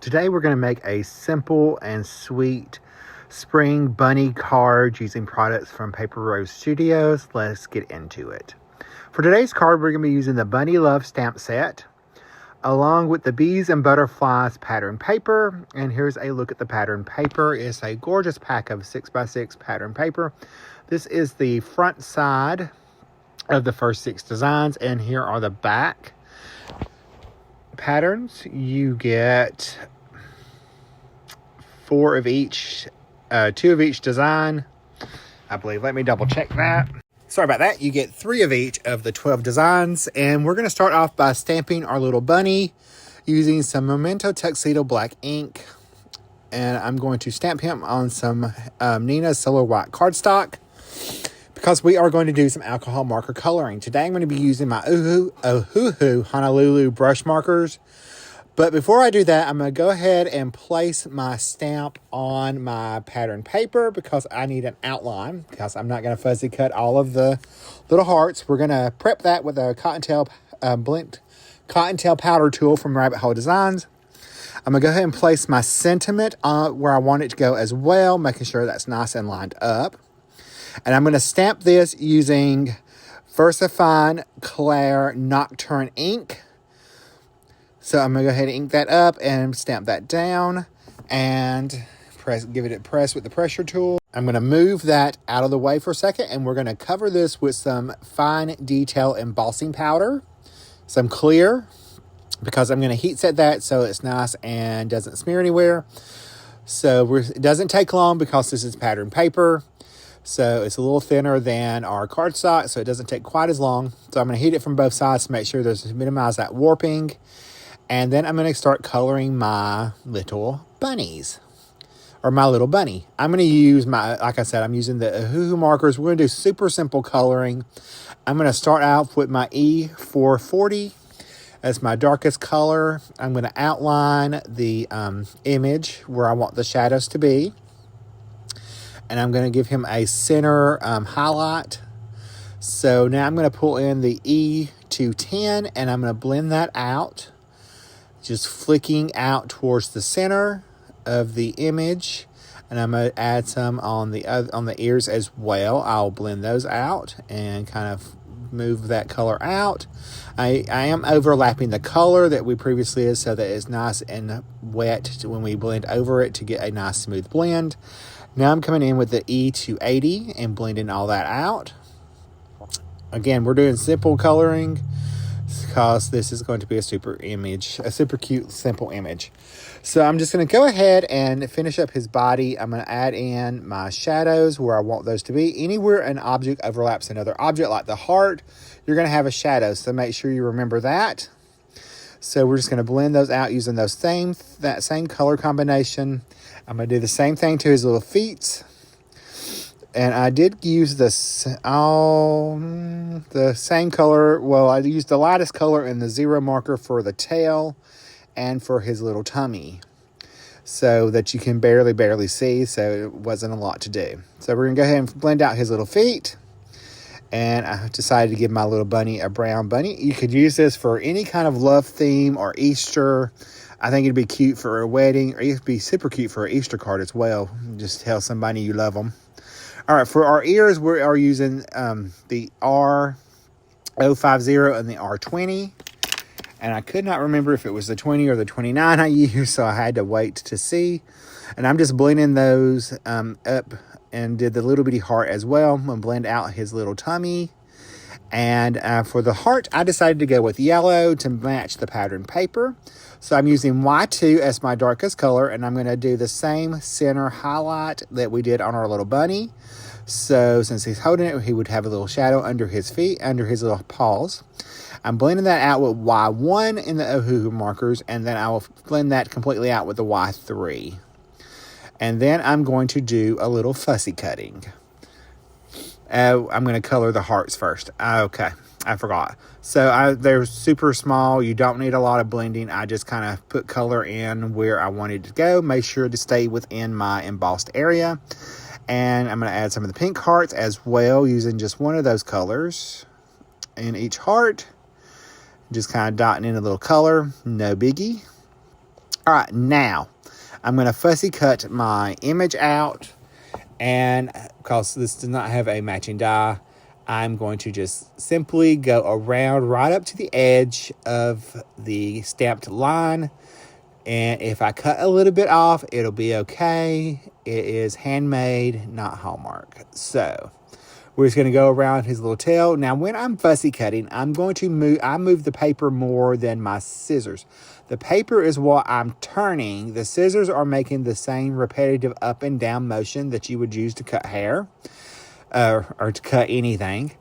Today we're going to make a simple and sweet spring bunny card using products from Paper Rose Studios. Let's get into it. For today's card, we're going to be using the Bunny Love stamp set along with the Bees and Butterflies pattern paper. And here's a look at the pattern paper. It's a gorgeous pack of 6x6 pattern paper. This is the front side of the first 6 designs, and here are the back patterns. You get 4 of each, 2 of each design, I believe. Let me double check that. Sorry about that. You get 3 of each of the 12 designs, and we're going to start off by stamping our little bunny using some Memento Tuxedo black ink, and I'm going to stamp him on some Neenah Solar White cardstock because we are going to do some alcohol marker coloring. Today I'm going to be using my Ohuhu Honolulu brush markers. But before I do that, I'm going to go ahead and place my stamp on my pattern paper because I need an outline, because I'm not going to fussy cut all of the little hearts. We're going to prep that with a cottontail powder tool from Rabbit Hole Designs. I'm going to go ahead and place my sentiment where I want it to go as well, making sure that's nice and lined up. And I'm going to stamp this using VersaFine Claire Nocturne ink. So I'm going to go ahead and ink that up and stamp that down and give it a press with the pressure tool. I'm going to move that out of the way for a second, and we're going to cover this with some fine detail embossing powder, some clear, because I'm going to heat set that so it's nice and doesn't smear anywhere. So it doesn't take long because this is pattern paper. So it's a little thinner than our cardstock, so it doesn't take quite as long. So I'm going to heat it from both sides to make sure to minimize that warping. And then I'm going to start coloring my little bunnies, or my little bunny. I'm going to use like I said, I'm using the Ohuhu markers. We're going to do super simple coloring. I'm going to start out with my E440 as my darkest color. I'm going to outline the image where I want the shadows to be. And I'm going to give him a center highlight. So now I'm going to pull in the E210 and I'm going to blend that out, just flicking out towards the center of the image. And I'm going to add some on the ears as well. I'll blend those out and kind of move that color out. I am overlapping the color that we previously did so that it's nice and wet when we blend over it to get a nice smooth blend. Now I'm coming in with the E280 and blending all that out. Again, we're doing simple coloring because this is going to be a super cute, simple image. So I'm just going to go ahead and finish up his body. I'm going to add in my shadows where I want those to be. Anywhere an object overlaps another object, like the heart, you're going to have a shadow. So make sure you remember that. So we're just going to blend those out using that same color combination. I'm going to do the same thing to his little feet. And I did use the same color. Well, I used the lightest color in the 0 marker for the tail and for his little tummy, so that you can barely see, so it wasn't a lot to do. So we're going to go ahead and blend out his little feet. And I decided to give my little bunny a brown bunny. You could use this for any kind of love theme or Easter. I think it'd be cute for a wedding, or it'd be super cute for an Easter card as well. Just tell somebody you love them. All right, for our ears, we are using the R050 and the R20. And I could not remember if it was the 20 or the 29 I used, so I had to wait to see. And I'm just blending those up, and did the little bitty heart as well. I'm going to blend out his little tummy. And for the heart, I decided to go with yellow to match the pattern paper. So I'm using Y2 as my darkest color, and I'm going to do the same center highlight that we did on our little bunny. So since he's holding it, he would have a little shadow under his feet, under his little paws. I'm blending that out with Y1 in the Ohuhu markers, and then I will blend that completely out with the Y3. And then I'm going to do a little fussy cutting. I'm going to color the hearts first. Okay, I forgot. So they're super small. You don't need a lot of blending. I just kind of put color in where I wanted to go. Make sure to stay within my embossed area. And I'm going to add some of the pink hearts as well, using just one of those colors in each heart. Just kind of dotting in a little color. No biggie. All right, now I'm going to fussy cut my image out, and because this does not have a matching die, I'm going to just simply go around right up to the edge of the stamped line. And if I cut a little bit off, it'll be okay. It is handmade, not Hallmark. So we're just going to go around his little tail. Now, when I'm fussy cutting, I move the paper more than my scissors. The paper is what I'm turning. The scissors are making the same repetitive up and down motion that you would use to cut hair or to cut anything.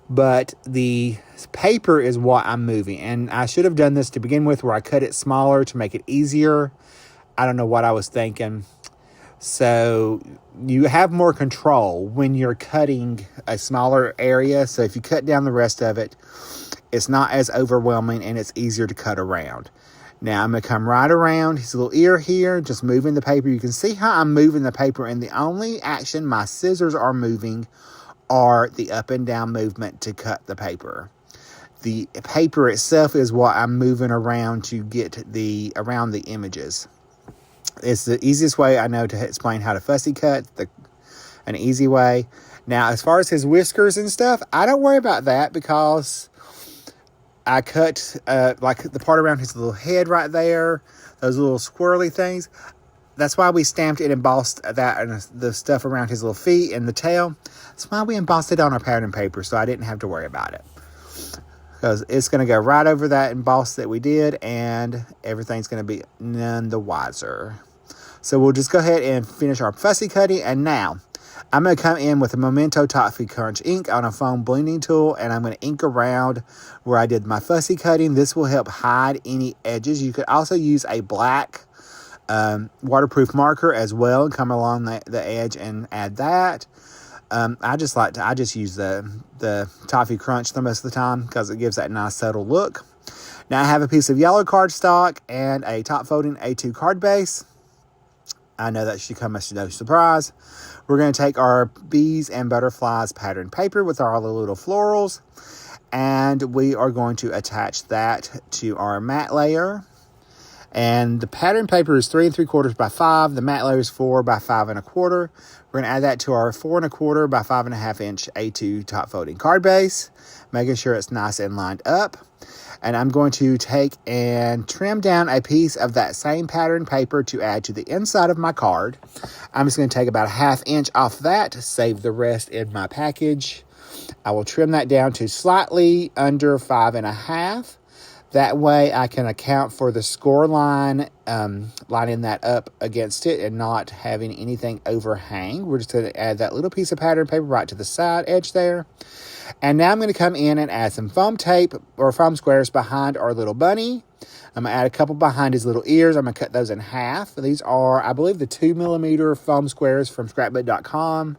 But the paper is what I'm moving. And I should have done this to begin with, where I cut it smaller to make it easier. I don't know what I was thinking. So you have more control when you're cutting a smaller area. So if you cut down the rest of it, it's not as overwhelming and it's easier to cut around. Now I'm going to come right around his little ear here, just moving the paper. You can see how I'm moving the paper, and the only action my scissors are moving are the up and down movement to cut the paper. The paper itself is what I'm moving around to get around the images. It's the easiest way I know to explain how to fussy cut, an easy way. Now, as far as his whiskers and stuff, I don't worry about that because I cut like the part around his little head right there, those little squirrely things. That's why we stamped and embossed that and the stuff around his little feet and the tail. That's why we embossed it on our pattern paper, so I didn't have to worry about it. Because it's going to go right over that emboss that we did, and everything's going to be none the wiser. So we'll just go ahead and finish our fussy cutting. And now I'm going to come in with a Memento TOFFEE Crunch ink on a foam blending tool, and I'm going to ink around where I did my fussy cutting. This will help hide any edges. You could also use a black waterproof marker as well and come along the edge and add that. I just use the Toffee Crunch the most of the time because it gives that nice subtle look. Now I have a piece of yellow cardstock and a top folding A2 card base. I know that should come as no surprise. We're going to take our bees and butterflies pattern paper with our little florals, and we are going to attach that to our matte layer. And the pattern paper is 3 3/4 by 5. The matte layer is 4 by 5 1/4. We're going to add that to our 4 1/4 by 5 1/2 inch A2 top folding card base, making sure it's nice and lined up. And I'm going to take and trim down a piece of that same pattern paper to add to the inside of my card. I'm just going to take about 1/2 inch off that, save the rest in my package. I will trim that down to slightly under 5 1/2. That way I can account for the score line, lining that up against it and not having anything overhang. We're just going to add that little piece of pattern paper right to the side edge there. And now I'm going to come in and add some foam tape or foam squares behind our little bunny. I'm going to add a couple behind his little ears. I'm going to cut those in half. These are, I believe, the 2mm foam squares from scrapbook.com.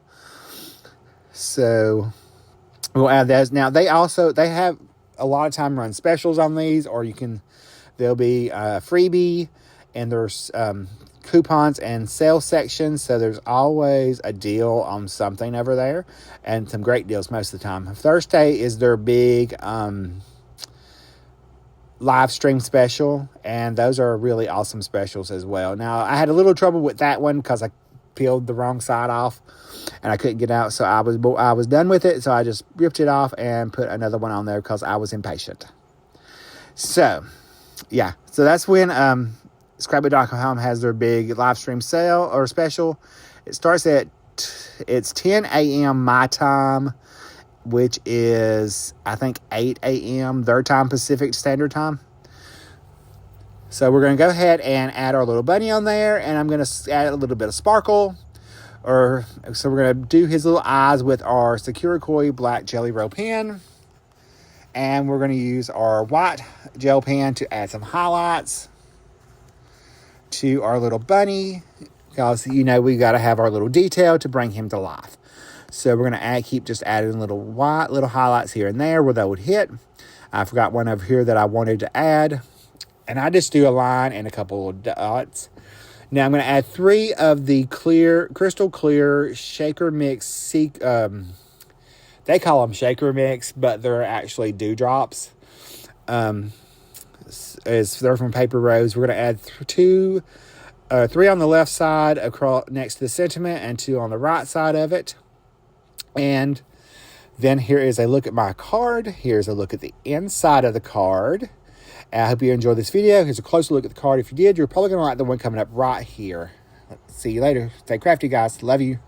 So we'll add those. Now they have a lot of time run specials on these, or there'll be a freebie, and there's coupons and sale sections, so there's always a deal on something over there, and some great deals most of the time. Thursday is their big live stream special, and those are really awesome specials as well. Now, I had a little trouble with that one because I peeled the wrong side off and I couldn't get out, so I was done with it, so I just ripped it off and put another one on there because I was impatient. So yeah, so that's when scrapbook.com has their big live stream sale or special. It starts it's 10 a.m. my time, which is I think 8 a.m. their time, Pacific Standard Time. So we're going to go ahead and add our little bunny on there, and I'm going to add a little bit of sparkle. So we're going to do his little eyes with our Tsukineko black Jelly Roll pen. And we're going to use our white gel pen to add some highlights to our little bunny, because we got to have our little detail to bring him to life. So we're going to keep just adding little highlights here and there where they would hit. I forgot one over here that I wanted to add. And I just do a line and a couple of dots. Now I'm going to add 3 of the crystal clear shaker mix. They call them shaker mix, but they're actually dewdrops. is there from paper rows. We're going to add 3 on the left side across next to the sentiment and 2 on the right side of it. And then here is a look at my card. Here's a look at the inside of the card. And I hope you enjoyed this video. Here's a closer look at the card. If you did, you're probably going to like the one coming up right here. See you later. Stay crafty, guys. Love you.